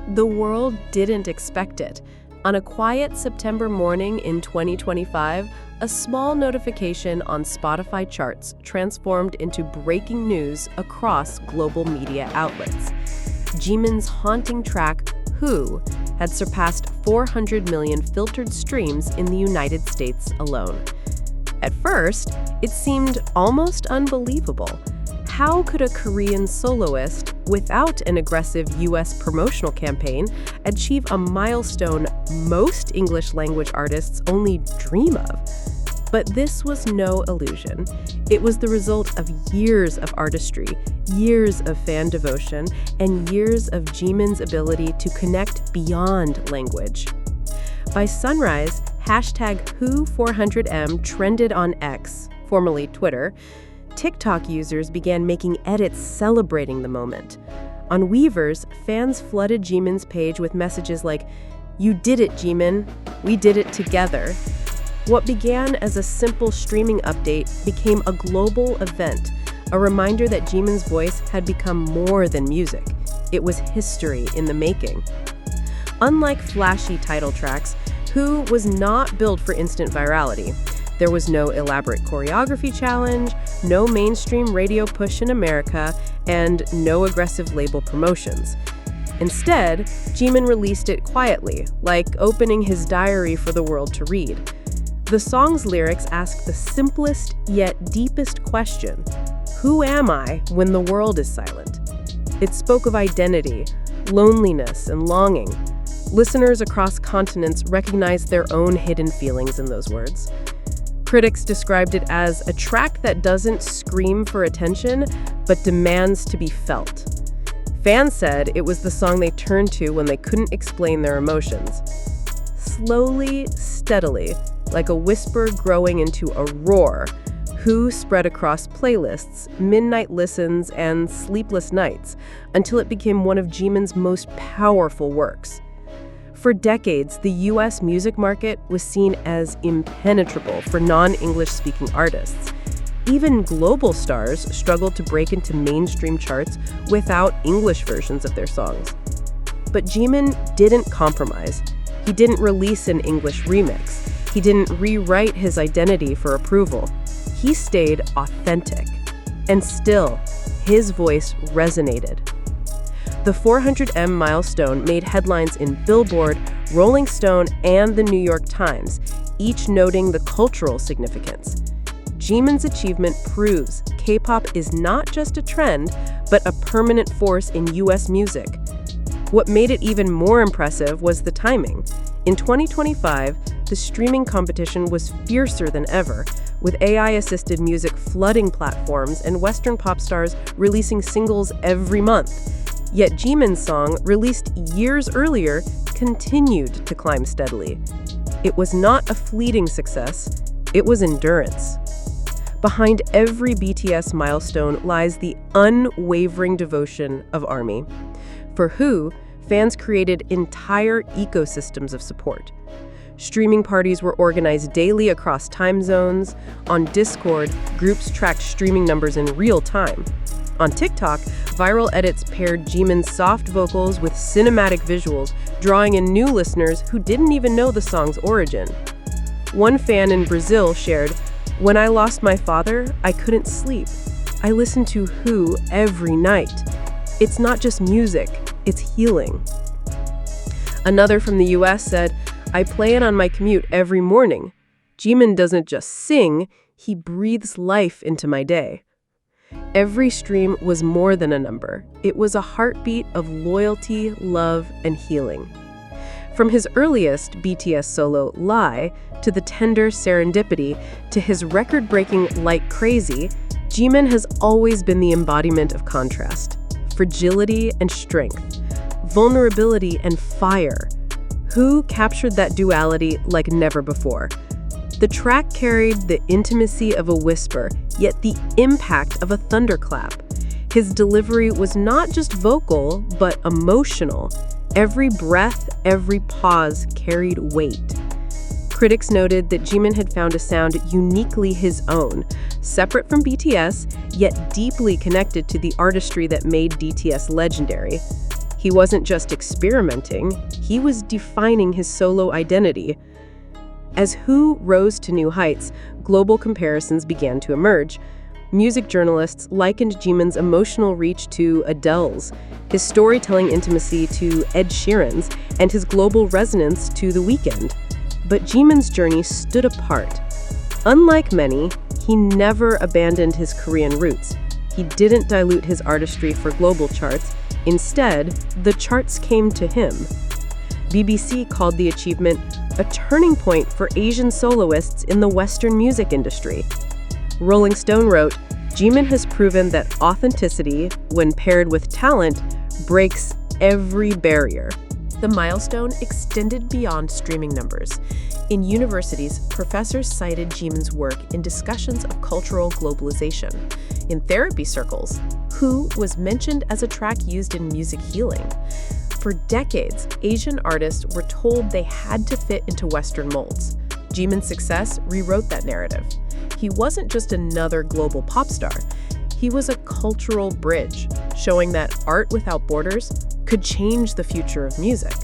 The world didn't expect it. On a quiet September morning in 2025, a small notification on Spotify charts transformed into breaking news across global media outlets. Jimin's haunting track, Who, had surpassed 400 million filtered streams in the United States alone. At first, it seemed almost unbelievable. How could a Korean soloist, without an aggressive US promotional campaign, achieve a milestone most English-language artists only dream of? But this was no illusion. It was the result of years of artistry, years of fan devotion, and years of Jimin's ability to connect beyond language. By sunrise, #Who400M trended on X, formerly Twitter. TikTok users began making edits celebrating the moment. On Weverse, fans flooded Jimin's page with messages like, "You did it, Jimin. We did it together." What began as a simple streaming update became a global event, a reminder that Jimin's voice had become more than music. It was history in the making. Unlike flashy title tracks, Who was not built for instant virality. There was no elaborate choreography challenge, no mainstream radio push in America, and no aggressive label promotions. Instead, Jimin released it quietly, like opening his diary for the world to read. The song's lyrics ask the simplest yet deepest question: who am I when the world is silent? It spoke of identity, loneliness, and longing. Listeners across continents recognized their own hidden feelings in those words. Critics described it as a track that doesn't scream for attention, but demands to be felt. Fans said it was the song they turned to when they couldn't explain their emotions. Slowly, steadily, like a whisper growing into a roar, Who spread across playlists, midnight listens, and sleepless nights, until it became one of Jimin's most powerful works. For decades, the US music market was seen as impenetrable for non-English speaking artists. Even global stars struggled to break into mainstream charts without English versions of their songs. But Jimin didn't compromise. He didn't release an English remix. He didn't rewrite his identity for approval. He stayed authentic. And still, his voice resonated. The 400M milestone made headlines in Billboard, Rolling Stone, and the New York Times, each noting the cultural significance. Jimin's achievement proves K-pop is not just a trend, but a permanent force in US music. What made it even more impressive was the timing. In 2025, the streaming competition was fiercer than ever, with AI-assisted music flooding platforms and Western pop stars releasing singles every month. Yet Jimin's song, released years earlier, continued to climb steadily. It was not a fleeting success, it was endurance. Behind every BTS milestone lies the unwavering devotion of ARMY. For Who, fans created entire ecosystems of support. Streaming parties were organized daily across time zones. On Discord, groups tracked streaming numbers in real time. On TikTok, viral edits paired Jimin's soft vocals with cinematic visuals, drawing in new listeners who didn't even know the song's origin. One fan in Brazil shared, "When I lost my father, I couldn't sleep. I listened to Who every night. It's not just music, it's healing." Another from the US said, "I play it on my commute every morning. Jimin doesn't just sing, he breathes life into my day." Every stream was more than a number. It was a heartbeat of loyalty, love, and healing. From his earliest BTS solo, Lie, to the tender Serendipity, to his record-breaking Like Crazy, Jimin has always been the embodiment of contrast. Fragility and strength, vulnerability and fire. Who captured that duality like never before? The track carried the intimacy of a whisper, yet the impact of a thunderclap. His delivery was not just vocal, but emotional. Every breath, every pause carried weight. Critics noted that Jimin had found a sound uniquely his own, separate from BTS, yet deeply connected to the artistry that made DTS legendary. He wasn't just experimenting, he was defining his solo identity. As Who rose to new heights, global comparisons began to emerge. Music journalists likened Jimin's emotional reach to Adele's, his storytelling intimacy to Ed Sheeran's, and his global resonance to The Weeknd. But Jimin's journey stood apart. Unlike many, he never abandoned his Korean roots. He didn't dilute his artistry for global charts. Instead, the charts came to him. BBC called the achievement a turning point for Asian soloists in the Western music industry. Rolling Stone wrote, "Jimin has proven that authenticity, when paired with talent, breaks every barrier." The milestone extended beyond streaming numbers. In universities, professors cited Jimin's work in discussions of cultural globalization. In therapy circles, Who was mentioned as a track used in music healing. For decades, Asian artists were told they had to fit into Western molds. Jimin's success rewrote that narrative. He wasn't just another global pop star. He was a cultural bridge, showing that art without borders could change the future of music.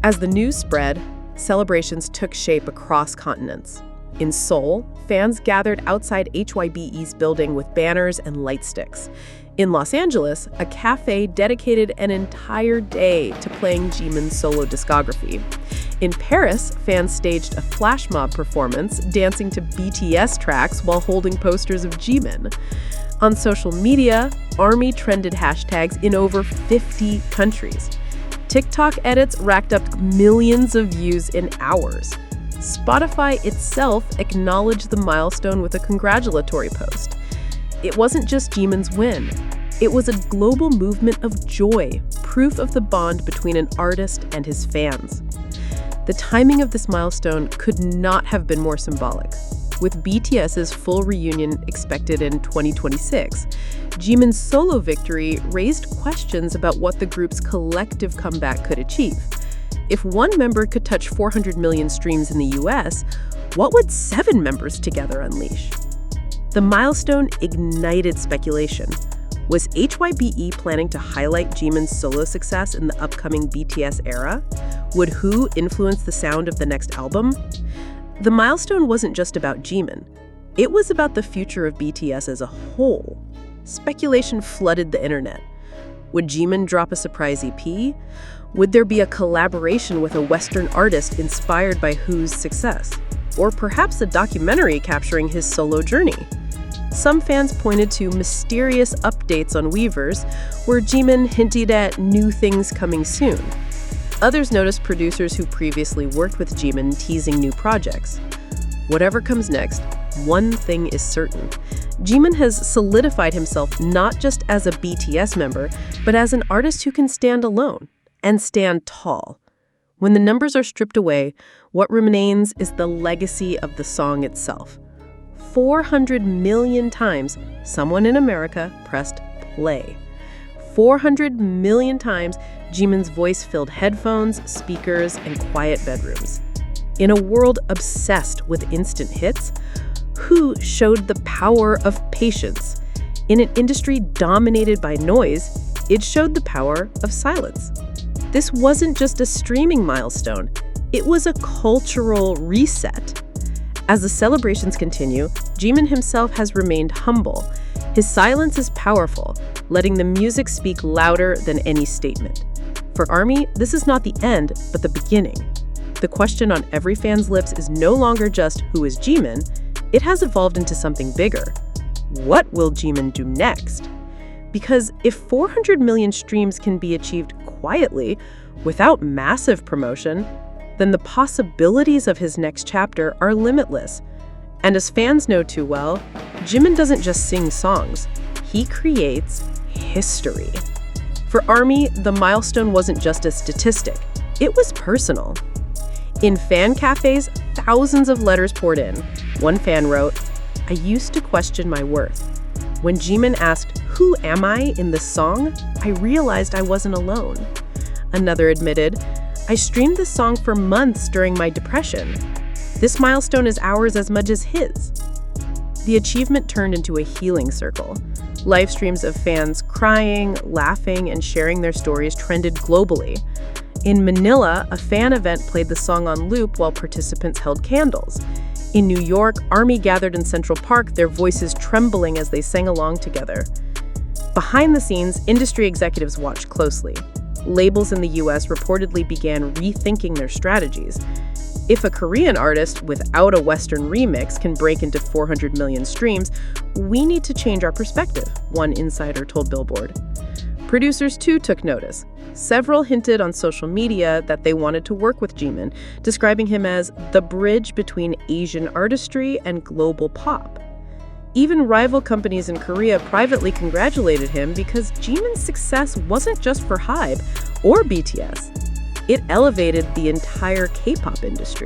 As the news spread, celebrations took shape across continents. In Seoul, fans gathered outside HYBE's building with banners and light sticks. In Los Angeles, a cafe dedicated an entire day to playing Jimin's solo discography. In Paris, fans staged a flash mob performance, dancing to BTS tracks while holding posters of Jimin. On social media, ARMY trended hashtags in over 50 countries. TikTok edits racked up millions of views in hours. Spotify itself acknowledged the milestone with a congratulatory post. It wasn't just Jimin's win. It was a global movement of joy, proof of the bond between an artist and his fans. The timing of this milestone could not have been more symbolic. With BTS's full reunion expected in 2026, Jimin's solo victory raised questions about what the group's collective comeback could achieve. If one member could touch 400 million streams in the US, what would 7 members together unleash? The milestone ignited speculation. Was HYBE planning to highlight Jimin's solo success in the upcoming BTS era? Would Who influence the sound of the next album? The milestone wasn't just about Jimin. It was about the future of BTS as a whole. Speculation flooded the internet. Would Jimin drop a surprise EP? Would there be a collaboration with a Western artist inspired by Who's success? Or perhaps a documentary capturing his solo journey? Some fans pointed to mysterious updates on Weverse, where Jimin hinted at new things coming soon. Others noticed producers who previously worked with Jimin teasing new projects. Whatever comes next, one thing is certain. Jimin has solidified himself not just as a BTS member, but as an artist who can stand alone and stand tall. When the numbers are stripped away, what remains is the legacy of the song itself. 400 million times, someone in America pressed play. 400 million times, Jimin's voice filled headphones, speakers, and quiet bedrooms. In a world obsessed with instant hits, Who showed the power of patience. In an industry dominated by noise, it showed the power of silence. This wasn't just a streaming milestone, it was a cultural reset. As the celebrations continue, Jimin himself has remained humble. His silence is powerful, letting the music speak louder than any statement. For ARMY, this is not the end, but the beginning. The question on every fan's lips is no longer just who is Jimin, it has evolved into something bigger. What will Jimin do next? Because if 400 million streams can be achieved quietly, without massive promotion, then the possibilities of his next chapter are limitless. And as fans know too well, Jimin doesn't just sing songs, he creates history. For ARMY, the milestone wasn't just a statistic, it was personal. In fan cafes, thousands of letters poured in. One fan wrote, "I used to question my worth. When Jimin asked, 'Who am I?' in this song, I realized I wasn't alone." Another admitted, "I streamed this song for months during my depression. This milestone is ours as much as his." The achievement turned into a healing circle. Live streams of fans crying, laughing, and sharing their stories trended globally. In Manila, a fan event played the song on loop while participants held candles. In New York, ARMY gathered in Central Park, their voices trembling as they sang along together. Behind the scenes, industry executives watched closely. Labels in the US reportedly began rethinking their strategies. If a Korean artist without a Western remix can break into 400 million streams, we need to change our perspective, one insider told Billboard. Producers too took notice. Several hinted on social media that they wanted to work with Jimin, describing him as the bridge between Asian artistry and global pop. Even rival companies in Korea privately congratulated him because Jimin's success wasn't just for HYBE or BTS. It elevated the entire K-pop industry.